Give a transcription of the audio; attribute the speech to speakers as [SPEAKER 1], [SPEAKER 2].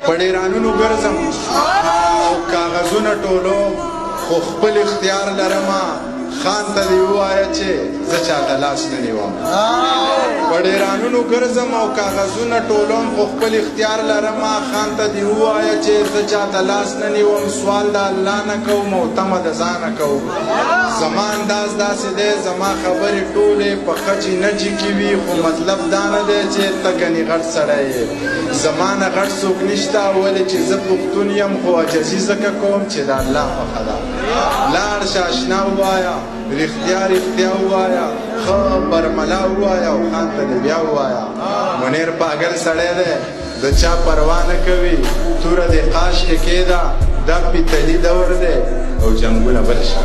[SPEAKER 1] په ډیرانونو ګرځم او کاغذونه ټولوم خو خپل اختیار لرمه خان ته دې ووایه چې زه چاته لاس نه نیوم په ډیرانونو ګرځم او کاغذونه ټولوم خو خپل اختیار لرمه خان ته دې ووایه چې زه چاته لاس نه نیوم سوال د الله نه کوم او تمه د ځانه کوم زما انداز داسې دی زما خبرې ټولې په خچې نجې کې وي خو مطلب دا نه دی چې ته ګنې غټ سړی یې زما نه غټ څوک نشته ولې چې زه پښتون یم خو عجزي ځکه کوم چې د الله خوښه ده لاړ شه اشنا ووایه رښتیا رښتیا ووایه ښه برملا ووایه او خان ته دې بیا ووایه منیر پاگل سړی دی د چا پروا نه کوي توره دې قاش کې کېده دا پیتلي دور دی او جنګونه بل شه